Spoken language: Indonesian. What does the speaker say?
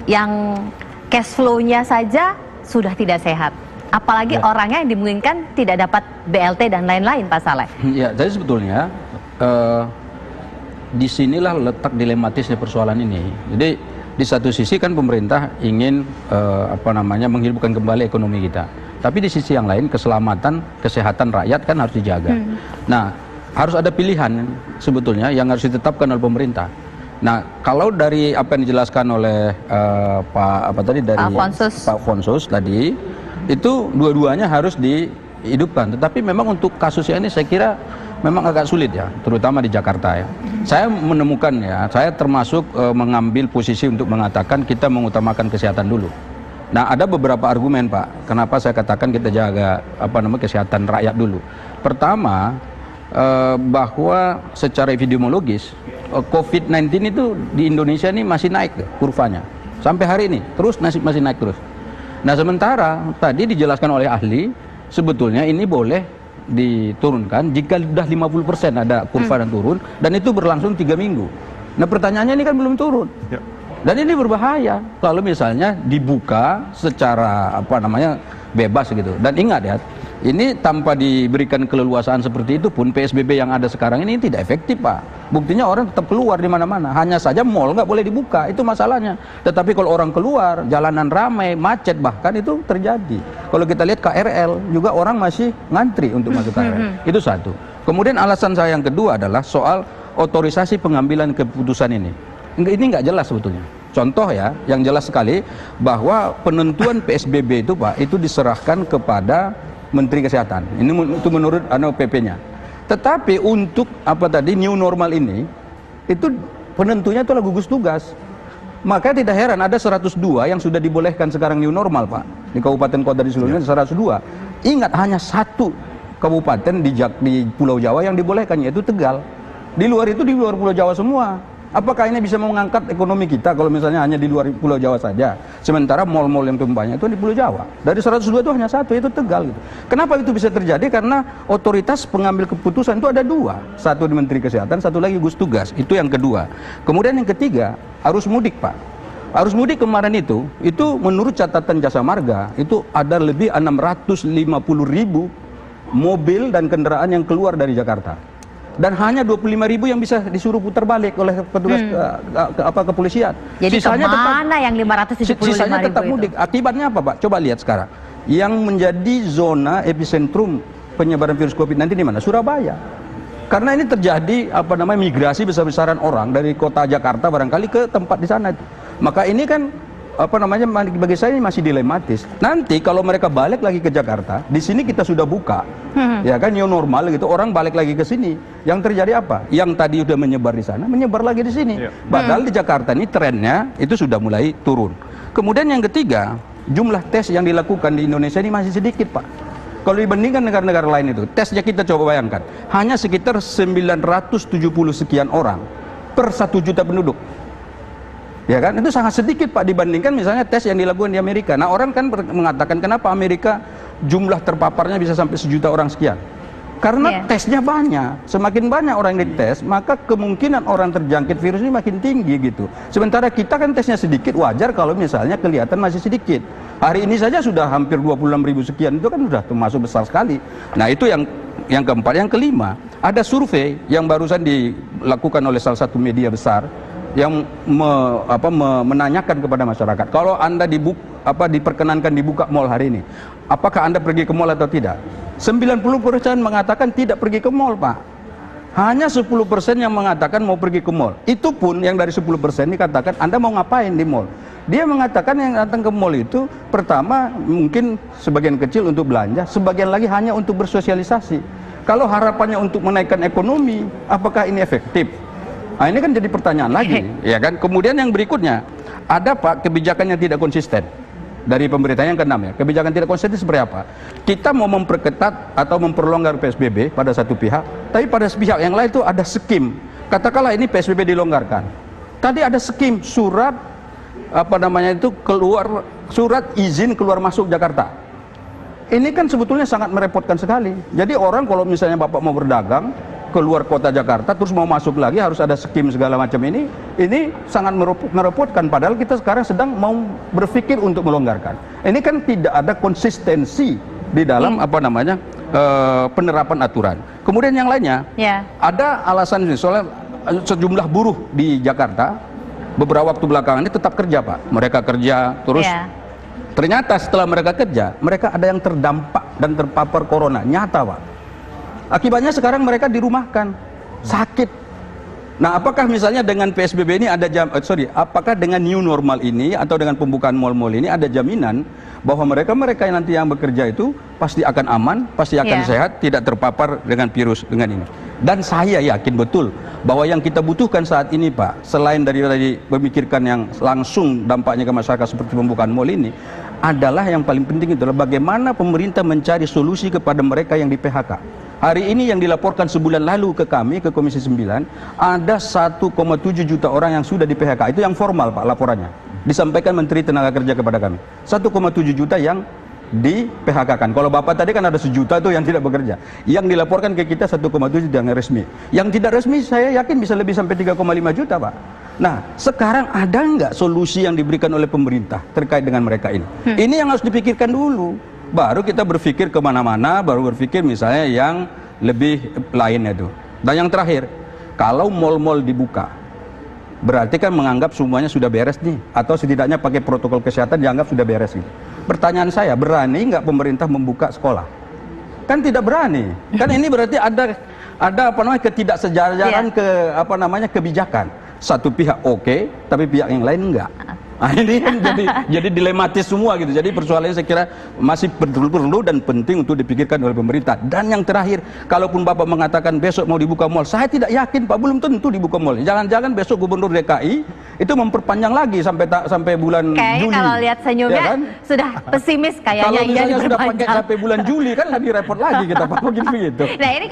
yang cash flow-nya saja sudah tidak sehat. Apalagi orangnya yang dimungkinkan tidak dapat BLT dan lain-lain, Pak Saleh. Ya, jadi sebetulnya disinilah letak dilematisnya persoalan ini. Jadi di satu sisi kan pemerintah ingin menghidupkan kembali ekonomi kita. Tapi di sisi yang lain keselamatan, kesehatan rakyat kan harus dijaga. Nah, harus ada pilihan sebetulnya yang harus ditetapkan oleh pemerintah. Nah, kalau dari apa yang dijelaskan oleh Pak Fonsus tadi, itu dua-duanya harus dihidupkan. Tetapi memang untuk kasusnya ini saya kira memang agak sulit ya, terutama di Jakarta ya. Saya menemukan ya, saya termasuk mengambil posisi untuk mengatakan kita mengutamakan kesehatan dulu. Nah, ada beberapa argumen Pak, kenapa saya katakan kita jaga kesehatan rakyat dulu. Pertama, bahwa secara epidemiologis COVID-19 itu di Indonesia ini masih naik kurvanya sampai hari ini, terus masih naik terus. Nah, sementara tadi dijelaskan oleh ahli, sebetulnya ini boleh diturunkan jika sudah 50% ada kurva dan turun, dan itu berlangsung 3 minggu. Nah, pertanyaannya ini kan belum turun. Ya. Dan ini berbahaya kalau misalnya dibuka secara bebas gitu. Dan ingat ya, ini tanpa diberikan keleluasaan seperti itu pun PSBB yang ada sekarang ini tidak efektif Pak. Buktinya orang tetap keluar di mana-mana. Hanya saja mal nggak boleh dibuka, itu masalahnya. Tetapi kalau orang keluar, jalanan ramai, macet bahkan itu terjadi. Kalau kita lihat KRL juga orang masih ngantri untuk masuk KRL. Itu satu. Kemudian alasan saya yang kedua adalah soal otorisasi pengambilan keputusan ini. Ini nggak jelas sebetulnya. Contoh ya, yang jelas sekali bahwa penentuan PSBB itu Pak, itu diserahkan kepada Menteri Kesehatan. Ini itu menurut PP-nya. Tetapi untuk new normal ini, itu penentunya itulah gugus tugas. Maka tidak heran ada 102 yang sudah dibolehkan sekarang new normal Pak. Di kabupaten kota di seluruh Indonesia 102. Ingat hanya satu kabupaten di Pulau Jawa yang dibolehkan, yaitu Tegal. Di luar itu di luar Pulau Jawa semua. Apakah ini bisa mengangkat ekonomi kita kalau misalnya hanya di luar Pulau Jawa saja? Sementara mal-mal yang banyak itu di Pulau Jawa. Dari 102 itu hanya satu, itu Tegal gitu. Kenapa itu bisa terjadi? Karena otoritas pengambil keputusan itu ada dua. Satu di Menteri Kesehatan, satu lagi gugus tugas. Itu yang kedua. Kemudian yang ketiga, arus mudik Pak. Arus mudik kemarin itu menurut catatan Jasa Marga, itu ada lebih 650.000 mobil dan kendaraan yang keluar dari Jakarta. Dan hanya 25.000 yang bisa disuruh putar balik oleh petugas kepolisian. Jadi sisanya kemana yang 575.000 sisanya tetap mudik. Akibatnya apa Pak? Coba lihat sekarang. Yang menjadi zona epicentrum penyebaran virus COVID-19 di mana? Surabaya. Karena ini terjadi migrasi besar-besaran orang dari kota Jakarta barangkali ke tempat di sana. Maka ini kan bagi saya ini masih dilematis. Nanti kalau mereka balik lagi ke Jakarta, di sini kita sudah buka, ya kan, new normal gitu, orang balik lagi ke sini. Yang terjadi apa? Yang tadi sudah menyebar di sana, menyebar lagi di sini. Padahal di Jakarta ini trennya itu sudah mulai turun. Kemudian yang ketiga, jumlah tes yang dilakukan di Indonesia ini masih sedikit Pak. Kalau dibandingkan negara-negara lain itu, tesnya kita coba bayangkan, hanya sekitar 970 sekian orang per 1 juta penduduk. Ya kan, itu sangat sedikit Pak dibandingkan misalnya tes yang dilakukan di Amerika. Nah, orang kan mengatakan kenapa Amerika jumlah terpaparnya bisa sampai 1 juta orang sekian. Karena tesnya banyak. Semakin banyak orang yang dites, maka kemungkinan orang terjangkit virus ini makin tinggi gitu. Sementara kita kan tesnya sedikit, wajar kalau misalnya kelihatan masih sedikit. Hari ini saja sudah hampir 26.000 sekian, itu kan sudah termasuk besar sekali. Nah, itu yang keempat. Yang kelima, ada survei yang barusan dilakukan oleh salah satu media besar yang menanyakan kepada masyarakat, kalau Anda diperkenankan dibuka mal hari ini, apakah Anda pergi ke mal atau tidak? 90% mengatakan tidak pergi ke mal Pak. Hanya 10% yang mengatakan mau pergi ke mal. Itu pun yang dari 10% dikatakan Anda mau ngapain di mal. Dia mengatakan yang datang ke mal itu pertama mungkin sebagian kecil untuk belanja, sebagian lagi hanya untuk bersosialisasi. Kalau harapannya untuk menaikkan ekonomi, apakah ini efektif? Nah, ini kan jadi pertanyaan lagi, ya kan? Kemudian yang berikutnya, ada Pak kebijakan yang tidak konsisten dari pemerintah yang keenam ya. Kebijakan tidak konsisten seperti apa? Kita mau memperketat atau memperlonggar PSBB pada satu pihak, tapi pada pihak yang lain itu ada skim. Katakanlah ini PSBB dilonggarkan. Tadi ada skim surat surat izin keluar masuk Jakarta. Ini kan sebetulnya sangat merepotkan sekali. Jadi orang kalau misalnya Bapak mau berdagang keluar kota Jakarta terus mau masuk lagi harus ada skim segala macam ini sangat merepotkan, padahal kita sekarang sedang mau berpikir untuk melonggarkan. Ini kan tidak ada konsistensi di dalam penerapan aturan. Kemudian yang lainnya, ada alasan ini, soalnya sejumlah buruh di Jakarta beberapa waktu belakangan ini tetap kerja, Pak. Mereka kerja terus. Ternyata setelah mereka kerja, mereka ada yang terdampak dan terpapar corona, nyata, Pak. Akibatnya sekarang mereka dirumahkan, sakit. Nah, apakah misalnya dengan PSBB ini apakah dengan new normal ini atau dengan pembukaan mal-mal ini ada jaminan bahwa mereka yang nanti yang bekerja itu pasti akan aman, pasti akan sehat, tidak terpapar dengan virus dengan ini. Dan saya yakin betul bahwa yang kita butuhkan saat ini, Pak, selain dari memikirkan yang langsung dampaknya ke masyarakat seperti pembukaan mal ini, adalah yang paling penting adalah bagaimana pemerintah mencari solusi kepada mereka yang di PHK. Hari ini yang dilaporkan sebulan lalu ke kami, ke Komisi 9, ada 1,7 juta orang yang sudah di PHK. Itu yang formal, Pak, laporannya. Disampaikan Menteri Tenaga Kerja kepada kami. 1,7 juta yang di PHK-kan. Kalau Bapak tadi kan ada 1 juta tuh yang tidak bekerja. Yang dilaporkan ke kita 1,7 juta yang resmi. Yang tidak resmi saya yakin bisa lebih sampai 3,5 juta, Pak. Nah, sekarang ada nggak solusi yang diberikan oleh pemerintah terkait dengan mereka ini? Ini yang harus dipikirkan dulu. Baru kita berpikir kemana-mana, baru berpikir misalnya yang lebih lainnya itu. Dan yang terakhir, kalau mal-mal dibuka, berarti kan menganggap semuanya sudah beres nih, atau setidaknya pakai protokol kesehatan dianggap sudah beres gitu. Pertanyaan saya, berani nggak pemerintah membuka sekolah? Kan tidak berani. Kan ini berarti ada ketidaksejajaran kebijakan. Satu pihak oke, tapi pihak yang lain enggak. Nah, ini kan jadi dilematis semua gitu. Jadi persoalannya saya kira masih perlu dan penting untuk dipikirkan oleh pemerintah. Dan yang terakhir, kalaupun Bapak mengatakan besok mau dibuka mal, saya tidak yakin, Pak, belum tentu dibuka mal. Jangan-jangan besok Gubernur DKI itu memperpanjang lagi sampai bulan Juli. Kalau lihat senyumnya kan? Sudah pesimis kayaknya. Kalau misalnya sudah pakai sampai bulan Juli kan lebih repot lagi kita, Pak, begitu. Nah, ini